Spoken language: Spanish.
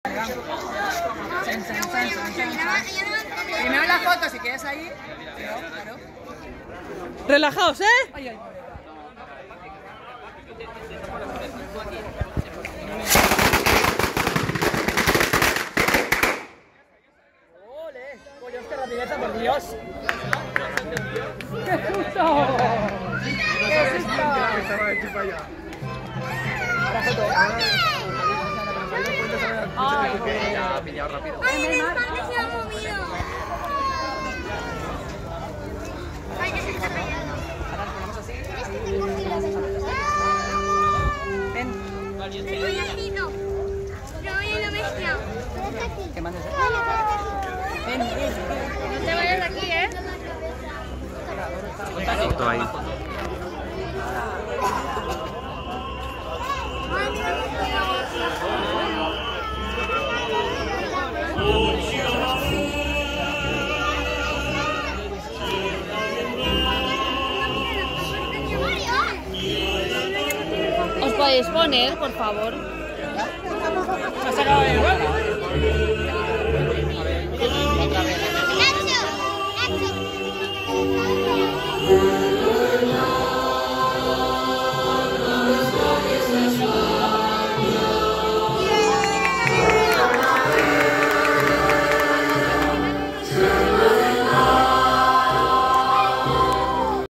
Primero la foto, si quieres ahí. Claro. Relajaos, ¿eh? Ay, ay. ¡Ole! ¡Coño, qué rapidez, por Dios! ¡Qué susto! ¡Qué susto! La foto. Ay, ya ha pillado rápido. ¡Ay, el elefante se ha movido! ¡Ay, ya se está callando! Ahora nos ponemos así. Es que tengo filas. Ven. ¡El coñacito! ¡Lo voy a la bestia! Que mandes. Ven, ven. No te vayas de aquí, ¿eh? Foto ahí. ¡Ay, mira qué ¿Os podéis poner, por favor? ¿Has sacado el gol?